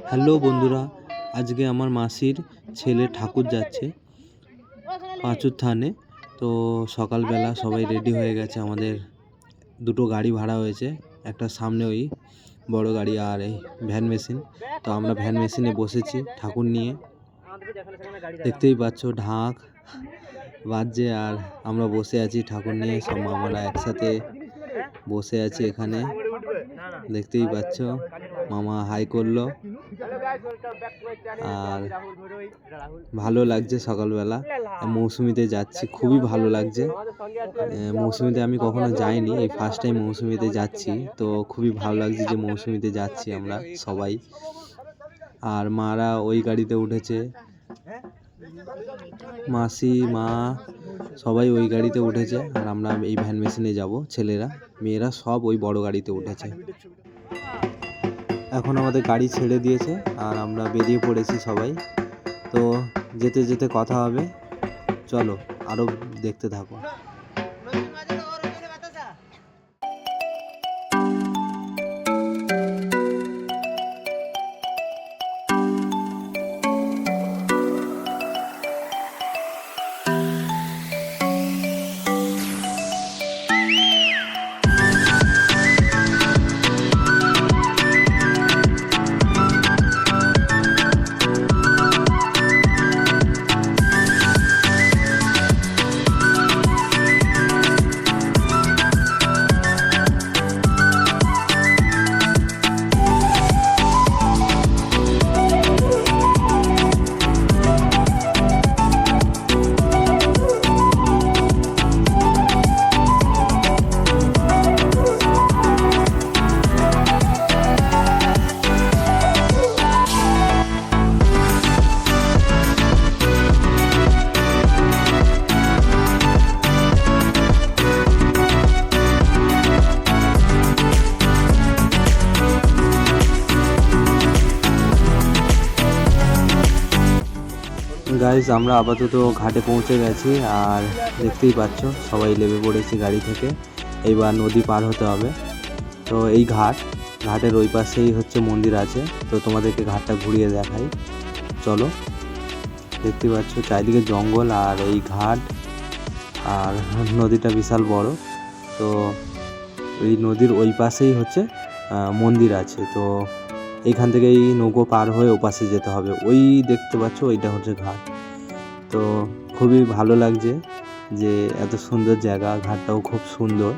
Hello বন্ধুরা, আজকে আমার মাসির ছেলে ঠাকুর যাচ্ছে পাঁচুর থানে। তো সকালবেলা সবাই রেডি হয়ে গেছে। আমাদের দুটো গাড়ি ভাড়া হয়েছে, একটা সামনে ওই বড় গাড়ি আর এই ভ্যান মেশিন। তো আমরা ভ্যান মেশিনে বসেছি ঠাকুর নিয়ে। দেখতেই পাচ্ছ ঢাক বাজছে আর আমরা বসে আছি ঠাকুর নিয়ে। সব মামারা একসাথে বসে আছি এখানে, দেখতেই পাচ্ছ। মামা হাই করলো আর ভালো লাগছে। সকালবেলা মৌসুমিতে যাচ্ছি, খুবই ভালো লাগছে। মৌসুমিতে আমি কখনো যাইনি, এই ফার্স্ট টাইম মৌসুমিতে যাচ্ছি। তো খুবই ভালো লাগছে যে মৌসুমিতে যাচ্ছি আমরা সবাই। আর মারা ওই গাড়িতে উঠেছে, মাসি মা সবাই ওই গাড়িতে উঠেছে। আর আমরা এই ভ্যান মেশিনে যাব, ছেলেরা মেয়েরা সব ওই বড় গাড়িতে উঠেছে। এখন আমাদের গাড়ি ছেড়ে দিয়েছে আর আমরা বেরিয়ে পড়েছি সবাই। তো যেতে যেতে কথা হবে, চলো আরও দেখতে থাকো। গাইজ, আমরা আপাতত ঘাটে পৌঁছে গেছি আর দেখতেই পাচ্ছ সবাই নেমে পড়েছি গাড়ি থেকে। এইবার নদী পার হতে হবে। তো এই ঘাটের ওই পাশেই হচ্ছে মন্দির আছে। তো তোমাদেরকে ঘাটটা ঘুরিয়ে দেখাই, চলো। দেখতেই পাচ্ছ চারিদিকে জঙ্গল আর এই ঘাট, আর নদীটা বিশাল বড়। তো এই নদীর ওই পাশেই হচ্ছে মন্দির আছে। তো এইখান থেকে এই নৌকো পার হয়ে ওপাশে যেতে হবে। ওই দেখতে পাচ্ছ ওইটা হচ্ছে ঘাট। তো খুবই ভালো লাগছে যে এত সুন্দর জায়গা, ঘাটটাও খুব সুন্দর।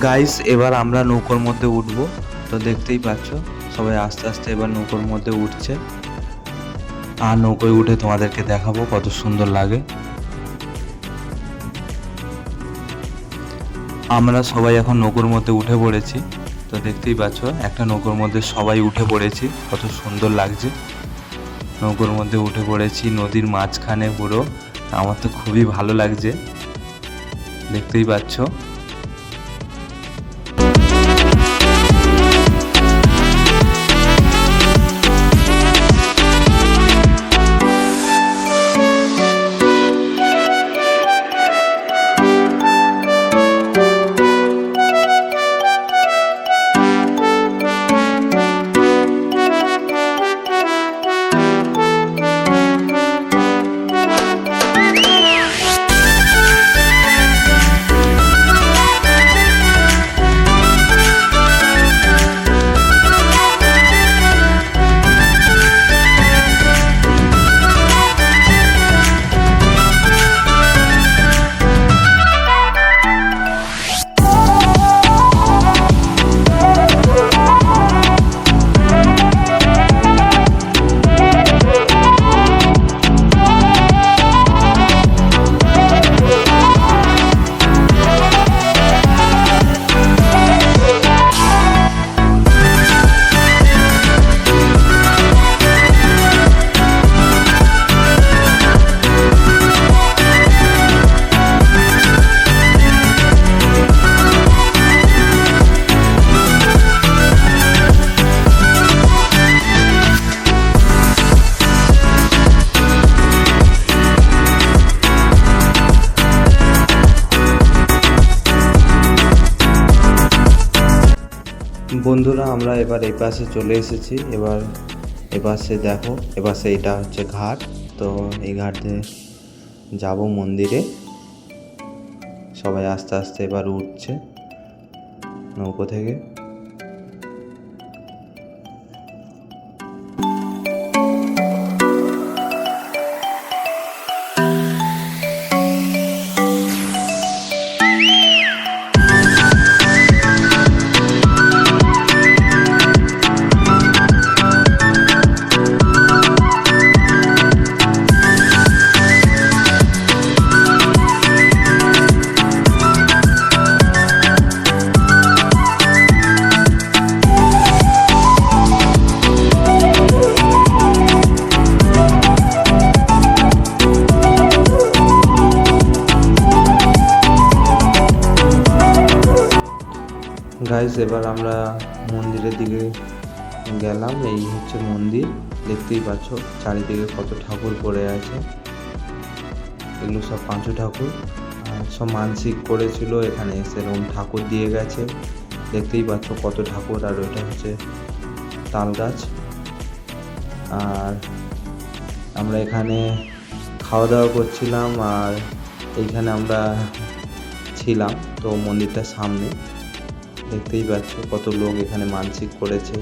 গাইস এবার আমরা নৌকোর মধ্যে উঠবো। তো দেখতেই পাচ্ছ সবাই আস্তে আস্তে এবার নৌকোর মধ্যে উঠছে, আর নৌকোয় উঠে তোমাদেরকে দেখাবো কত সুন্দর লাগে। আমরা সবাই এখন নৌকোর মধ্যে উঠে পড়েছি। তো দেখতেই পাচ্ছ একটা নৌকোর মধ্যে সবাই উঠে পড়েছি, কত সুন্দর লাগছে। নৌকোর মধ্যে উঠে পড়েছি নদীর মাঝখানে পুরো, আমার তো খুবই ভালো লাগছে, দেখতেই পাচ্ছ। বন্ধুরা আমরা এবার এই পাশে চলে এসেছি। এবার এপাশে দেখো, এপাশে এটা হচ্ছে ঘাট। তো এই ঘাটে যাব মন্দিরে। সবাই আস্তে আস্তে এবার উঠছে নৌকো থেকে। গাইস এবার আমরা মন্দিরের দিকে গেলাম। এই হচ্ছে মন্দির, দেখতেই পাচ্ছ চারিদিকে কত ঠাকুর পড়ে আছে। এগুলো সব পাঁচু ঠাকুর, সব মানসিক করেছিল এখানে সেরকম ঠাকুর দিয়ে গেছে। দেখতেই পাচ্ছ কত ঠাকুর। আর ওইটা হচ্ছে তাল গাছ। আর আমরা এখানে খাওয়া দাওয়া করছিলাম, আর এইখানে আমরা ছিলাম। তো মন্দিরটার সামনে দেখতেই পাচ্ছ কত লোক এখানে মানসিক করেছে।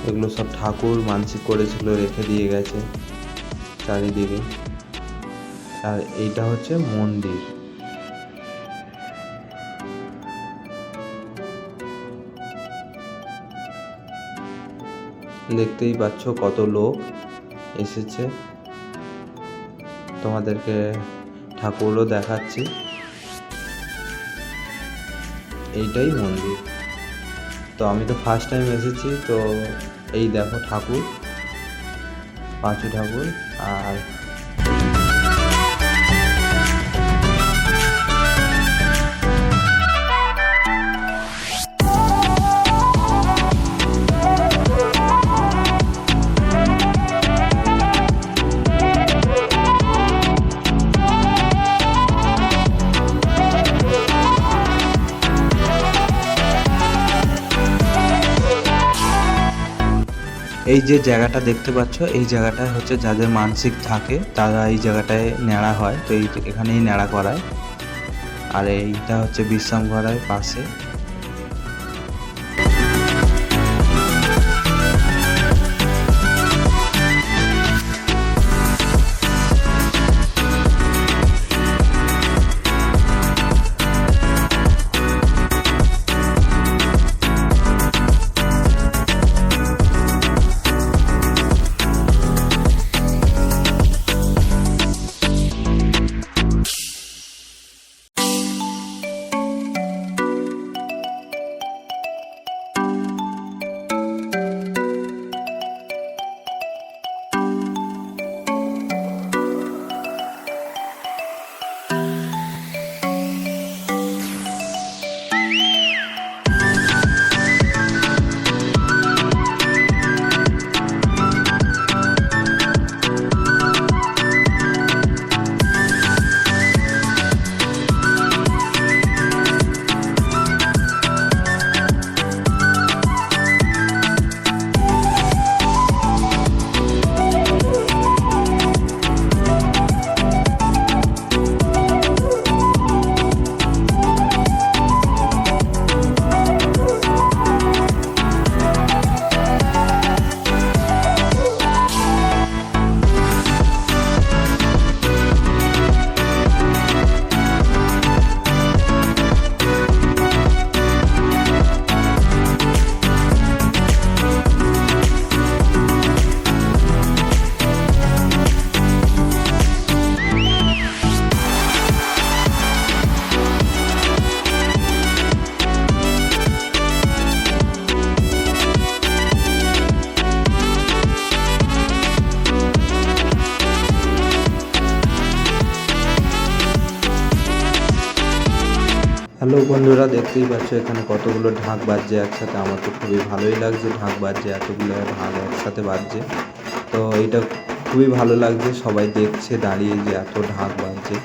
এগুলো সব ঠাকুর মানসিক করেছিল, রেখে দিয়ে গেছে চারিদিকে। আর এইটা হচ্ছে মন্দির। দেখতেই পাচ্ছ কত লোক এসেছে। তোমাদেরকে ঠাকুরও দেখাচ্ছি। এইটাই মন্দির। তো আমি তো ফার্স্ট টাইম এসেছি। তো এই দেখো ঠাকুর, পাঁচু ঠাকুর। আর এই যে জায়গাটা দেখতে পাচ্ছ, এই জায়গাটা হচ্ছে যাদের মানসিক থাকে তারা এই জায়গাটায় ন্যাড়া হয়। তো এখানেই ন্যাড়া করায়। আর এইটা হচ্ছে বিশ্রাম করায় পাশে। হ্যালো বন্ধুরা, দেখতেই পাচ্ছ এখানে কতগুলো ঢাক বাজছে একসাথে। আমার তো খুবই ভালোই লাগছে, ঢাক বাজছে, এতগুলো ঢাক একসাথে বাজছে। তো এইটা খুবই ভালো লাগছে, সবাই দেখছে দাঁড়িয়ে যে এত ঢাক বাজছে।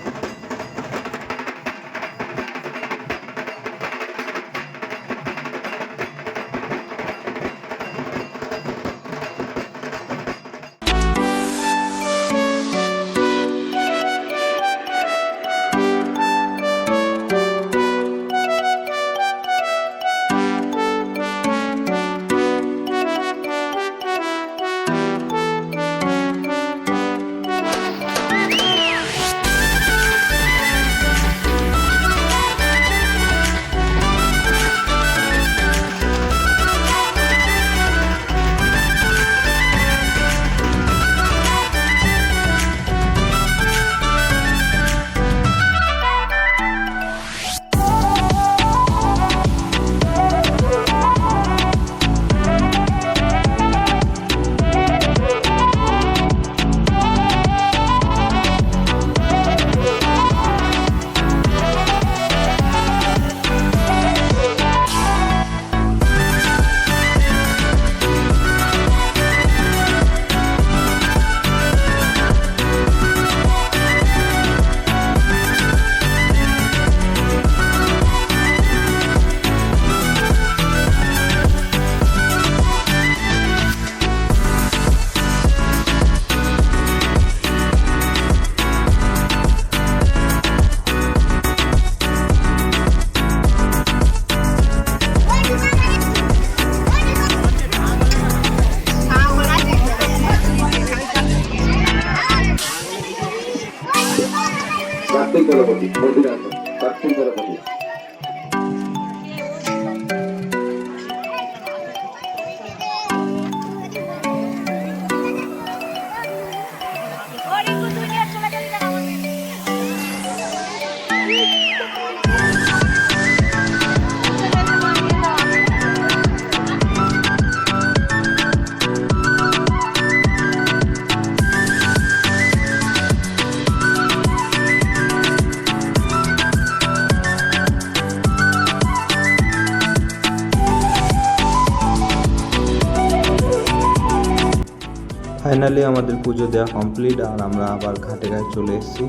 ফাইনালি আমাদের পুজো দেওয়া কমপ্লিট, আর আমরা আবার ঘাটে ঘাটে চলে এসেছি।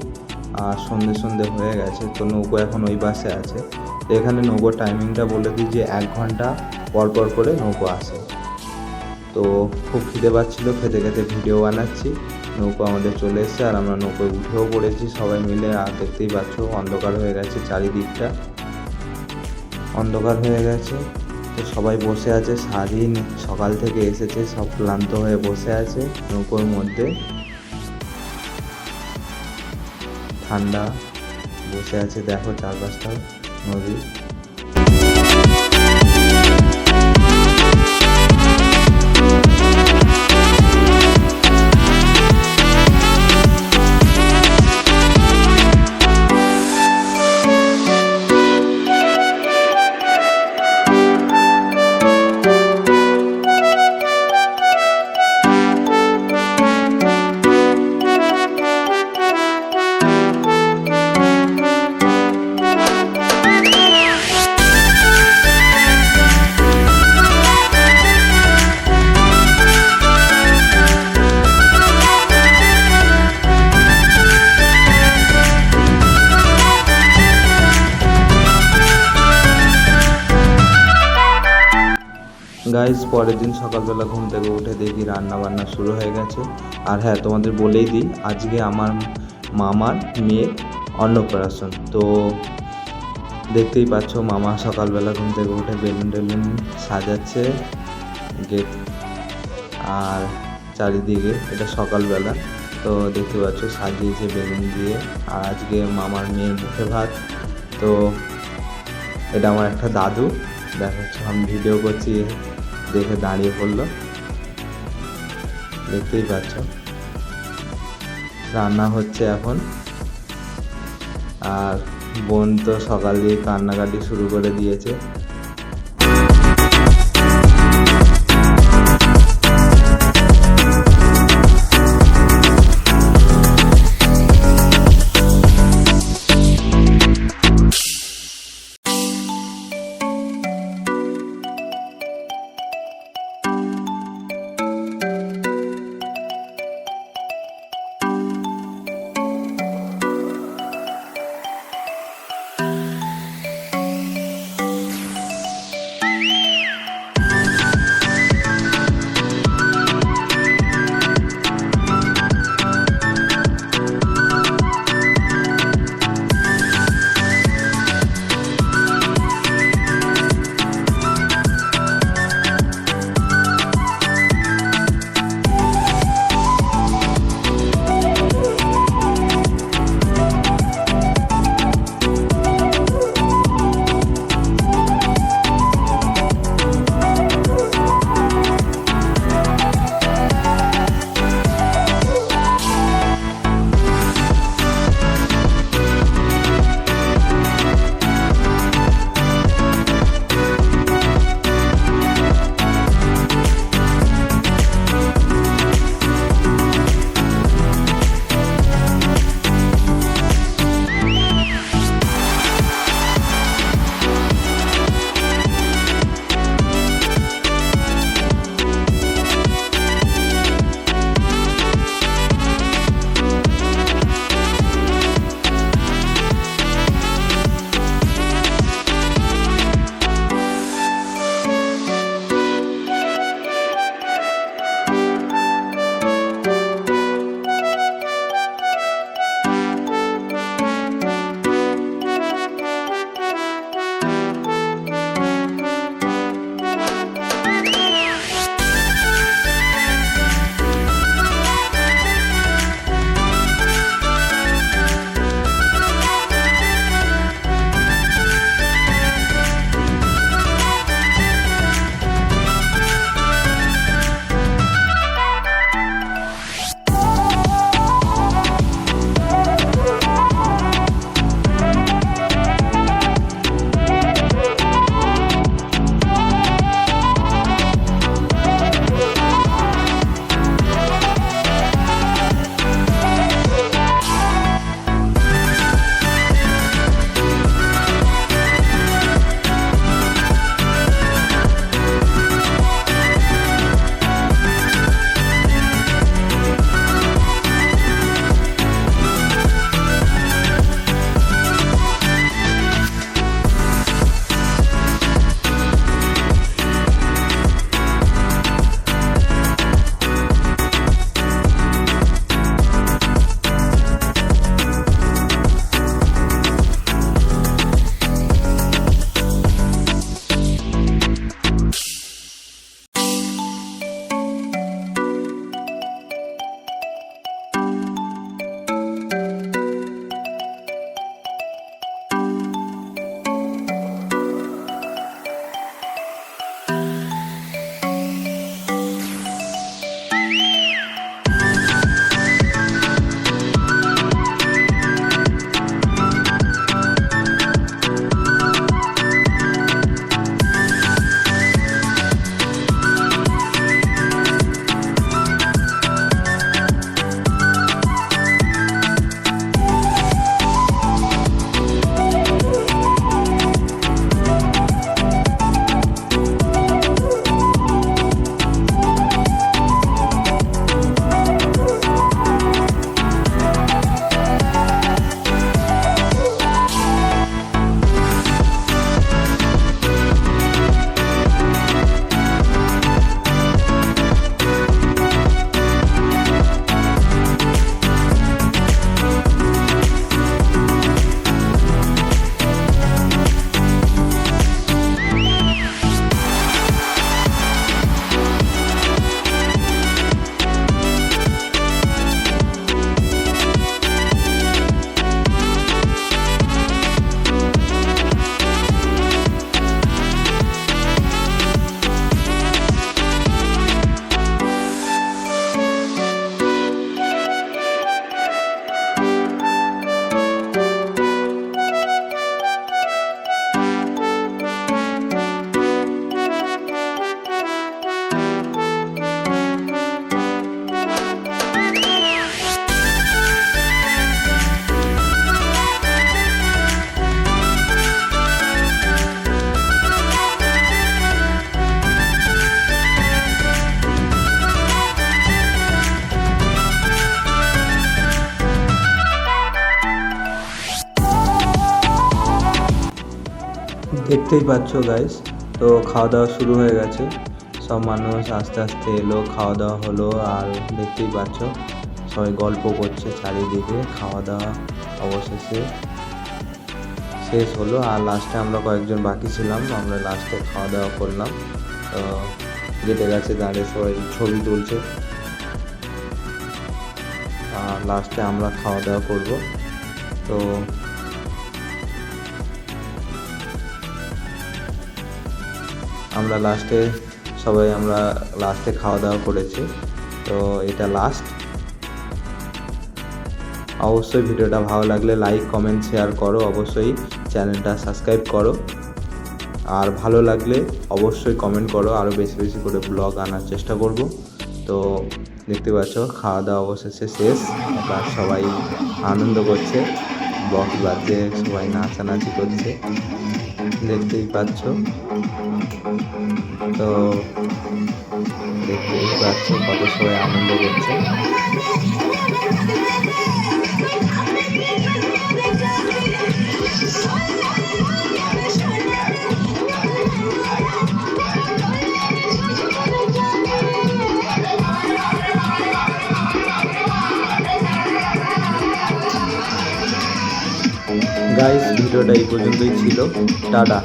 আর সন্ধে সন্ধে হয়ে গেছে, তো নৌকো এখন ওই বাসে আছে। তো এখানে নৌকোর টাইমিংটা বলে দিই যে 1 ঘন্টা পর পর করে নৌকো আসে। তো খুব খিদে পাচ্ছিলো, খেতে খেতে ভিডিও বানাচ্ছি। নৌকো আমাদের চলে এসেছে আর আমরা নৌকোয় উঠেও পড়েছি সবাই মিলে। আর দেখতেই পাচ্ছ অন্ধকার হয়ে গেছে, চারিদিকটা অন্ধকার হয়ে গেছে। তো সবাই বসে আছে, সারাদিন সকাল থেকে এসেছে, সব ক্লান্ত হয়ে বসে আছে নৌকোর মধ্যে। ঠান্ডা বসে আছে, দেখো চারপাশটা নদী। গাইজ পরের দিন সকালবেলা ঘুম থেকে উঠে দেখি রান্না বান্না শুরু হয়ে গেছে। আর হ্যাঁ, তোমাদের বলেই দিই, আজকে আমার মামার মেয়ের অন্নপ্রাশন। তো দেখতেই পাচ্ছ মামা সকালবেলা ঘুম থেকে উঠে বেলুন টেলুন সাজাচ্ছে গেট আর চারিদিকে। এটা সকালবেলা, তো দেখতে পাচ্ছ সাজিয়েছে বেলুন দিয়ে। আর আজকে মামার মেয়ের মুখে ভাত। তো এটা আমার একটা দাদু, দেখাচ্ছ আমি ভিডিও করছি দেখে দাঁড়িয়ে পড়লো, দেখতেই পাচ্ছ। রান্না হচ্ছে এখন। আর বোন তো সকাল দিয়ে কান্নাকাটি শুরু করে দিয়েছে। দেখতেই পাচ্ছ গাইস, তো খাওয়া দাওয়া শুরু হয়ে গেছে। সব মানুষ আস্তে আস্তে এলো, খাওয়া দাওয়া হলো। আর দেখতেই পাচ্ছ সবাই গল্প করছে চারিদিকে। খাওয়া দাওয়া অবশেষে শেষ হলো। আর লাস্টে আমরা কয়েকজন বাকি ছিলাম, আমরা লাস্টে খাওয়া দাওয়া করলাম। তো গেটের কাছে দাঁড়িয়ে সবাই ছবি তুলছে। আর লাস্টে আমরা খাওয়া দাওয়া করব। তো আমরা লাস্টে খাওয়া দাওয়া করেছি। তো এটা লাস্ট। অবশ্যই ভিডিওটা ভালো লাগলে লাইক কমেন্ট শেয়ার করো, অবশ্যই চ্যানেলটা সাবস্ক্রাইব করো। আর ভালো লাগলে অবশ্যই কমেন্ট করো, আরও বেশি বেশি করে ব্লগ আনার চেষ্টা করব। তো দেখতে পাচ্ছ খাওয়া দাওয়া অবশেষে শেষ। এবার সবাই আনন্দ করছে, বক্স বাজছে, সবাই নাচানাচি করছে, দেখতেই পাচ্ছ। তো দেখতেই পাচ্ছ কত সবাই আনন্দ করছে। গাইস ভিডিওটা এই পর্যন্তই ছিল। টাটা।